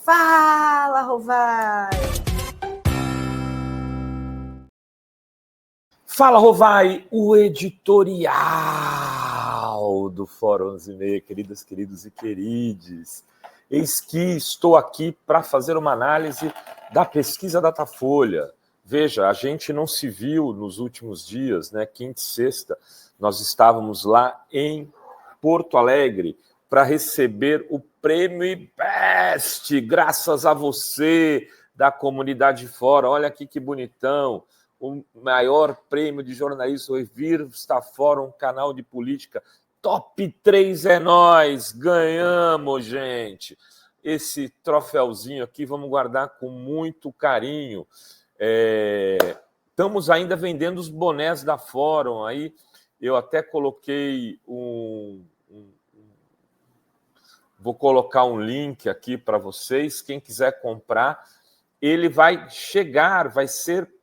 Fala, Rovai! Fala, Rovai, o editorial do Fórum 11h30, queridas, queridos e querides. Eis que estou aqui para fazer uma análise da pesquisa Datafolha. Veja, a gente não se viu nos últimos dias, né? Quinta e sexta, nós estávamos lá em Porto Alegre para receber o prêmio IBEST, graças a você da comunidade Fórum. Olha aqui que bonitão. O maior prêmio de jornalismo, Revista Fórum, canal de política. Top 3 é nós, ganhamos, gente. Esse troféuzinho aqui vamos guardar com muito carinho. Estamos ainda vendendo os bonés da Fórum. Aí eu até coloquei vou colocar um link aqui para vocês. Quem quiser comprar, ele vai chegar,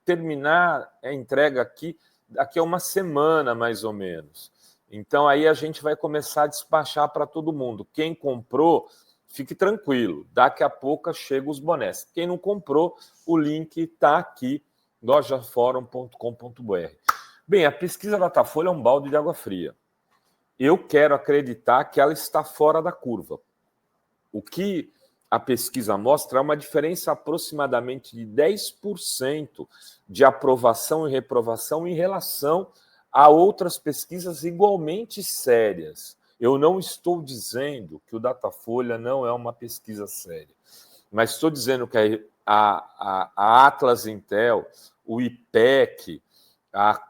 terminar a entrega aqui daqui a uma semana, mais ou menos. Então, aí a gente vai começar a despachar para todo mundo. Quem comprou, fique tranquilo. Daqui a pouco chegam os bonés. Quem não comprou, o link está aqui, lojaforum.com.br. Bem, a pesquisa Datafolha é um balde de água fria. Eu quero acreditar que ela está fora da curva. O que a pesquisa mostra uma diferença aproximadamente de 10% de aprovação e reprovação em relação a outras pesquisas igualmente sérias. Eu não estou dizendo que o Datafolha não é uma pesquisa séria, mas estou dizendo que a Atlas Intel, o IPEC, a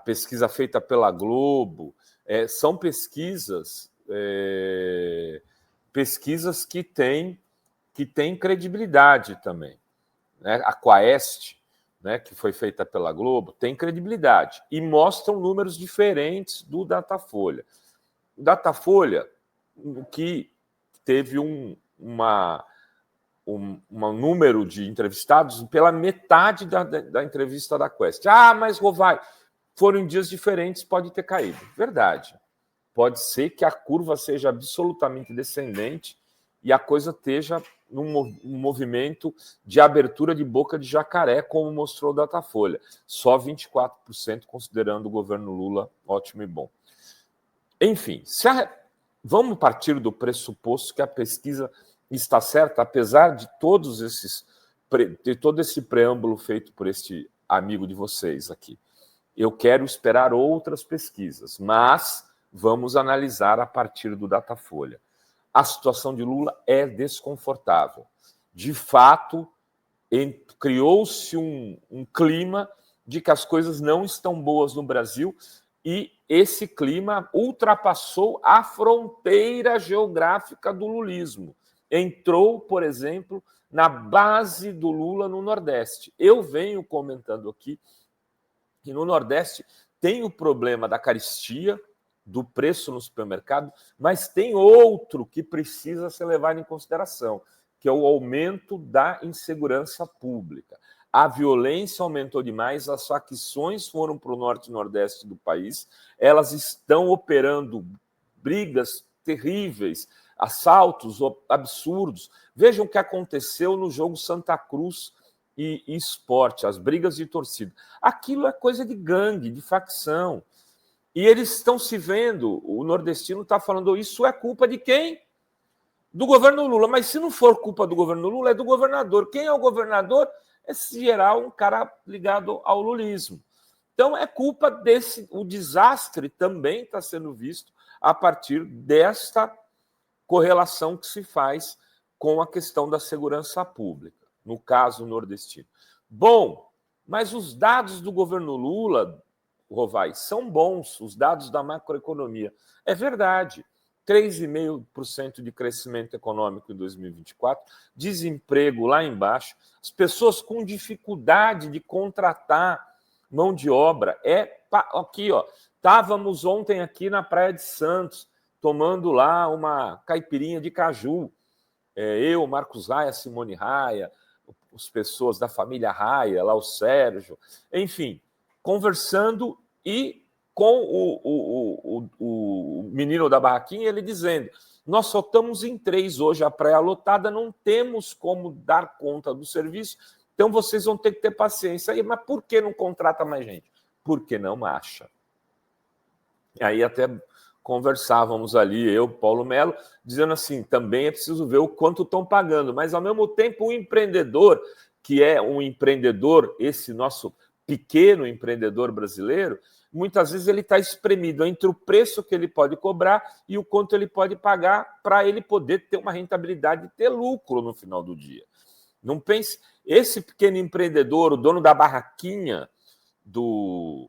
pesquisa feita pela Globo, são pesquisas que têm credibilidade também. Né? A Quaest, né, que foi feita pela Globo, tem credibilidade e mostram números diferentes do Datafolha. O Datafolha, que teve um número de entrevistados pela metade da entrevista da Quaest. Mas, Rovai, foram em dias diferentes, pode ter caído. Verdade. Pode ser que a curva seja absolutamente descendente e a coisa esteja num movimento de abertura de boca de jacaré, como mostrou o Datafolha. Só 24% considerando o governo Lula ótimo e bom. Enfim, vamos partir do pressuposto que a pesquisa está certa, apesar de todo esse preâmbulo feito por este amigo de vocês aqui. Eu quero esperar outras pesquisas, mas vamos analisar a partir do Datafolha. A situação de Lula é desconfortável. De fato, criou-se um clima de que as coisas não estão boas no Brasil e esse clima ultrapassou a fronteira geográfica do lulismo. Entrou, por exemplo, na base do Lula no Nordeste. Eu venho comentando aqui que no Nordeste tem o problema da carestia, do preço no supermercado, mas tem outro que precisa ser levado em consideração, que é o aumento da insegurança pública. A violência aumentou demais, as facções foram para o norte e nordeste do país, elas estão operando brigas terríveis, assaltos absurdos. Vejam o que aconteceu no jogo Santa Cruz e Sport, as brigas de torcida. Aquilo é coisa de gangue, de facção. E eles estão se vendo, o nordestino está falando, isso é culpa de quem? Do governo Lula. Mas se não for culpa do governo Lula, é do governador. Quem é o governador? É, em geral, um cara ligado ao lulismo. Então, é culpa o desastre também está sendo visto a partir desta correlação que se faz com a questão da segurança pública, no caso nordestino. Bom, mas os dados do governo Lula, Rovai, são bons, os dados da macroeconomia. É verdade, 3,5% de crescimento econômico em 2024, desemprego lá embaixo, as pessoas com dificuldade de contratar mão de obra. Aqui, ó, estávamos ontem aqui na Praia de Santos, tomando lá uma caipirinha de caju. Eu, Marcos Raia, Simone Raia, as pessoas da família Raia, lá o Sérgio, enfim, conversando e com o menino da barraquinha, ele dizendo Nós só estamos em 3 hoje, a praia lotada, não temos como dar conta do serviço, então vocês vão ter que ter paciência. Aí, mas por que não contrata mais gente? Porque não acha. E aí até conversávamos ali, eu, Paulo Melo, dizendo assim, também é preciso ver o quanto estão pagando, mas ao mesmo tempo o empreendedor, que é um empreendedor, esse nosso pequeno empreendedor brasileiro, muitas vezes ele está espremido entre o preço que ele pode cobrar e o quanto ele pode pagar para ele poder ter uma rentabilidade e ter lucro no final do dia. Não pense, esse pequeno empreendedor, o dono da barraquinha de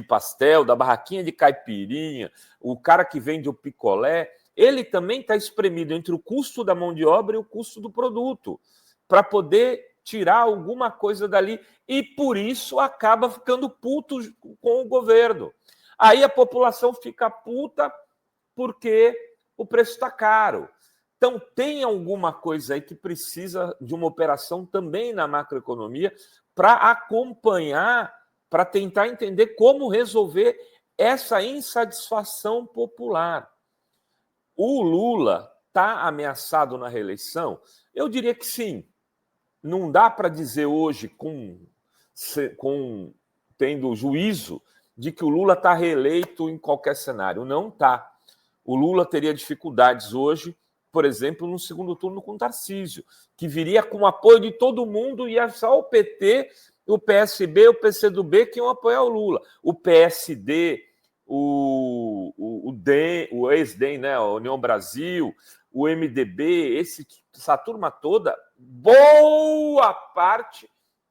pastel, da barraquinha de caipirinha, o cara que vende o picolé, ele também está espremido entre o custo da mão de obra e o custo do produto, para poder tirar alguma coisa dali, e por isso acaba ficando puto com o governo. Aí a população fica puta porque o preço está caro. Então, tem alguma coisa aí que precisa de uma operação também na macroeconomia para acompanhar, para tentar entender como resolver essa insatisfação popular. O Lula está ameaçado na reeleição? Eu diria que sim. Não dá para dizer hoje, tendo juízo, de que o Lula está reeleito em qualquer cenário. Não está. O Lula teria dificuldades hoje, por exemplo, no segundo turno com o Tarcísio, que viria com o apoio de todo mundo, e ia só o PT, o PSB, o PCdoB que iam apoiar o Lula. O PSD, o ex-DEM, né, a União Brasil, o MDB, essa turma toda, boa parte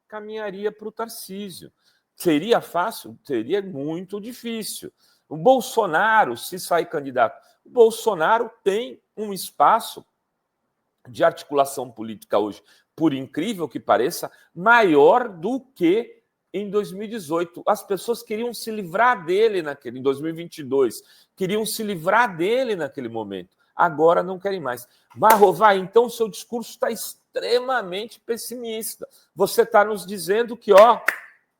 caminharia para o Tarcísio. Seria fácil? Seria muito difícil. O Bolsonaro, se sair candidato, o Bolsonaro tem um espaço de articulação política hoje, por incrível que pareça, maior do que em 2018. As pessoas queriam se livrar dele em 2022, queriam se livrar dele naquele momento. Agora não querem mais. Rovai, então seu discurso está extremamente pessimista. Você está nos dizendo que,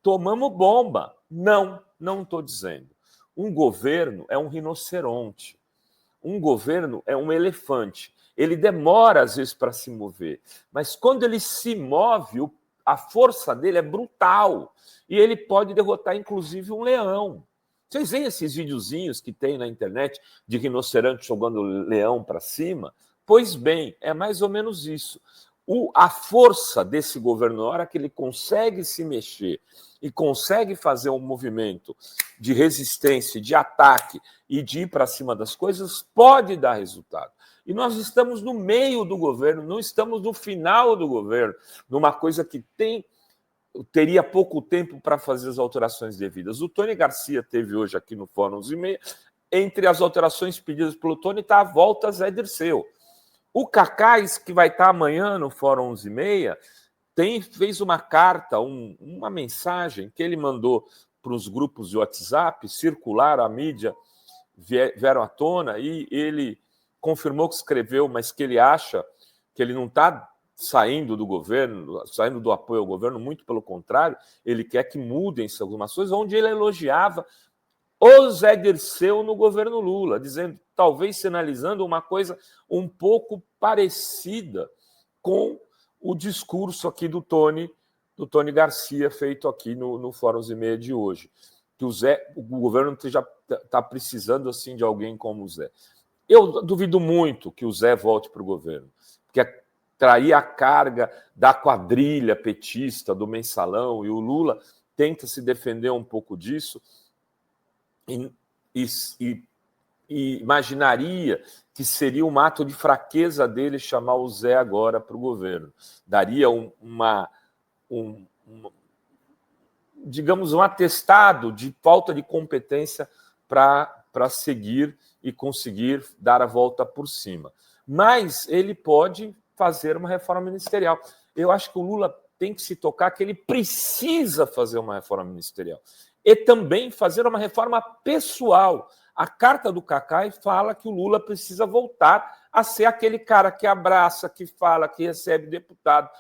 tomamos bomba. Não estou dizendo. Um governo é um rinoceronte. Um governo é um elefante. Ele demora, às vezes, para se mover. Mas quando ele se move, a força dele é brutal. E ele pode derrotar, inclusive, um leão. Vocês veem esses videozinhos que tem na internet de rinoceronte jogando leão para cima? Pois bem, é mais ou menos isso. A força desse governo, na hora que ele consegue se mexer e consegue fazer um movimento de resistência, de ataque e de ir para cima das coisas, pode dar resultado. E nós estamos no meio do governo, não estamos no final do governo, numa coisa que teria pouco tempo para fazer as alterações devidas. O Tony Garcia teve hoje aqui no Fórum 11h30, entre as alterações pedidas pelo Tony está a volta Zé Dirceu. O Cacais, que vai estar amanhã no Fórum 11h30, fez uma carta, uma mensagem que ele mandou para os grupos de WhatsApp, circular, a mídia vieram à tona, e ele confirmou que escreveu, mas que ele acha que ele não está saindo do governo, saindo do apoio ao governo, muito pelo contrário, ele quer que mudem-se algumas coisas, onde ele elogiava o Zé Dirceu no governo Lula, dizendo, talvez sinalizando uma coisa um pouco parecida com o discurso aqui do Tony Garcia, feito aqui no Fórum 11h30 de hoje, que o governo já está precisando assim de alguém como o Zé. Eu duvido muito que o Zé volte para o governo, porque trair a carga da quadrilha petista, do mensalão, e o Lula tenta se defender um pouco disso, e imaginaria que seria um ato de fraqueza dele chamar o Zé agora para o governo. Daria digamos, um atestado de falta de competência para seguir e conseguir dar a volta por cima. Mas ele pode fazer uma reforma ministerial. Eu acho que o Lula tem que se tocar que ele precisa fazer uma reforma ministerial. E também fazer uma reforma pessoal. A carta do Cacai fala que o Lula precisa voltar a ser aquele cara que abraça, que fala, que recebe deputado.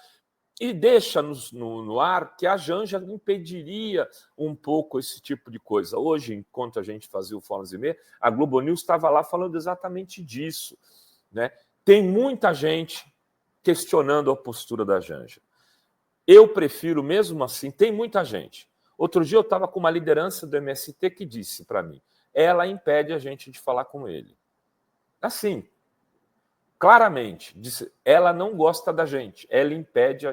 E deixa no ar que a Janja impediria um pouco esse tipo de coisa. Hoje, enquanto a gente fazia o Fórum Z6, a Globo News estava lá falando exatamente disso, né? Tem muita gente questionando a postura da Janja. Eu prefiro, mesmo assim, tem muita gente. Outro dia eu estava com uma liderança do MST que disse para mim, ela impede a gente de falar com ele. Assim, claramente, disse, ela não gosta da gente, ela impede.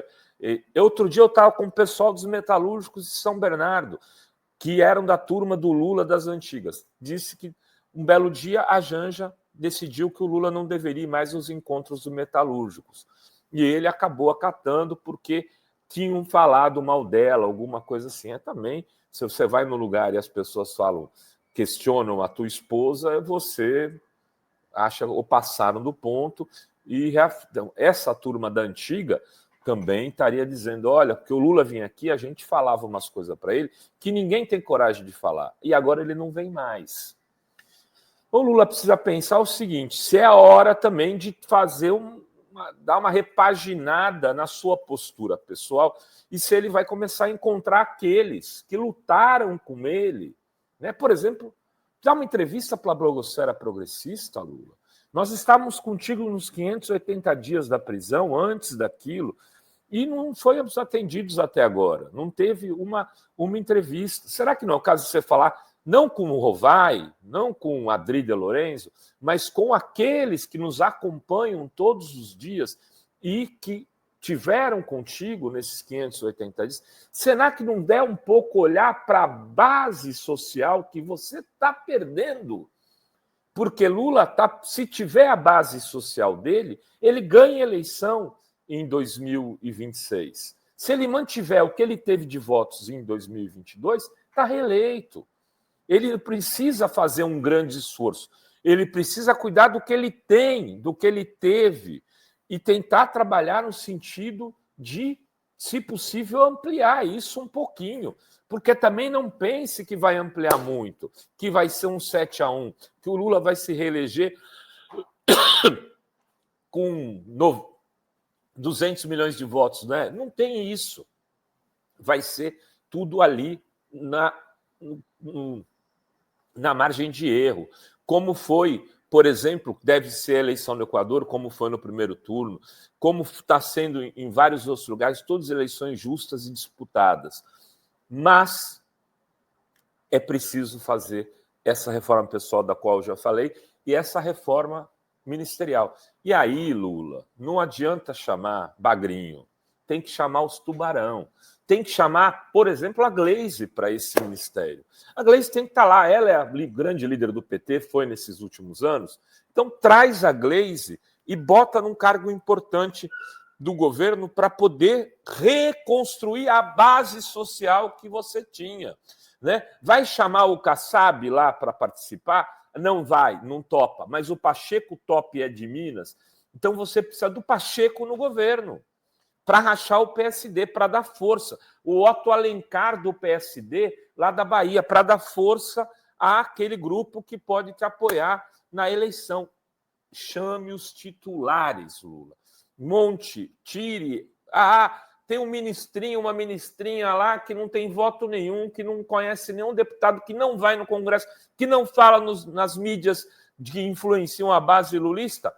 Outro dia eu estava com o pessoal dos metalúrgicos de São Bernardo, que eram da turma do Lula das antigas. Disse que um belo dia a Janja decidiu que o Lula não deveria ir mais nos encontros dos metalúrgicos. E ele acabou acatando porque tinham falado mal dela, alguma coisa assim. Também, se você vai no lugar e as pessoas falam, questionam a tua esposa, você acha ou passaram do ponto. E então, essa turma da antiga também estaria dizendo, olha, porque o Lula vinha aqui, a gente falava umas coisas para ele que ninguém tem coragem de falar. E agora ele não vem mais. O Lula precisa pensar o seguinte, se é a hora também de fazer dar uma repaginada na sua postura pessoal e se ele vai começar a encontrar aqueles que lutaram com ele. Né? Por exemplo, dá uma entrevista para a blogosfera progressista, Lula. Nós estávamos contigo nos 580 dias da prisão, antes daquilo, e não fomos atendidos até agora. Não teve uma entrevista. Será que não é o caso de você falar, não com o Rovai, não com a Adri de Lorenzo, mas com aqueles que nos acompanham todos os dias e que tiveram contigo nesses 580 dias? Será que não der um pouco olhar para a base social que você está perdendo? Porque Lula, se tiver a base social dele, ele ganha eleição em 2026. Se ele mantiver o que ele teve de votos em 2022, está reeleito. Ele precisa fazer um grande esforço. Ele precisa cuidar do que ele tem, do que ele teve, e tentar trabalhar no sentido de, se possível, ampliar isso um pouquinho. Porque também não pense que vai ampliar muito, que vai ser um 7-1, que o Lula vai se reeleger com 200 milhões de votos. Né? Não tem isso. Vai ser tudo ali na margem de erro. Como foi, por exemplo, deve ser a eleição do Equador, como foi no primeiro turno, como está sendo em vários outros lugares, todas eleições justas e disputadas. Mas é preciso fazer essa reforma pessoal da qual eu já falei e essa reforma ministerial. E aí, Lula, não adianta chamar bagrinho, tem que chamar os tubarão. Tem que chamar, por exemplo, a Gleisi para esse ministério. A Gleisi tem que estar lá, ela é a grande líder do PT, foi nesses últimos anos. Então, traz a Gleisi e bota num cargo importante do governo para poder reconstruir a base social que você tinha. Né? Vai chamar o Kassab lá para participar? Não vai, não topa. Mas o Pacheco top é de Minas. Então, você precisa do Pacheco no governo para rachar o PSD, para dar força. O Otto Alencar do PSD, lá da Bahia, para dar força àquele grupo que pode te apoiar na eleição. Chame os titulares, Lula. Monte, tire. Tem um ministrinho, uma ministrinha lá que não tem voto nenhum, que não conhece nenhum deputado, que não vai no Congresso, que não fala nas mídias que influenciam a base lulista.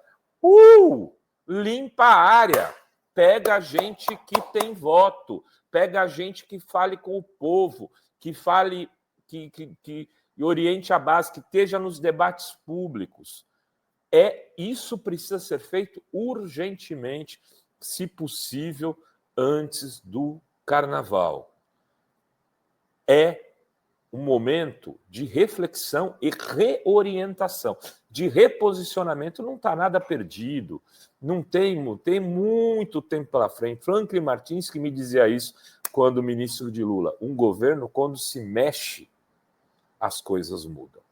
Limpa a área. Pega a gente que tem voto, pega a gente que fale com o povo, que fale, que oriente a base, que esteja nos debates públicos. Isso precisa ser feito urgentemente, se possível, antes do Carnaval. É um momento de reflexão e reorientação. De reposicionamento não está nada perdido. Não tem muito tempo pela frente. Franklin Martins que me dizia isso quando ministro de Lula. Um governo, quando se mexe, as coisas mudam.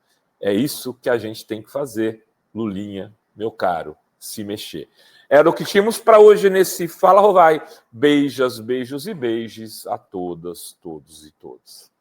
É isso que a gente tem que fazer, Lulinha, meu caro, se mexer. Era o que tínhamos para hoje nesse Fala Rovai. Beijos e beijos a todas, todos e todos.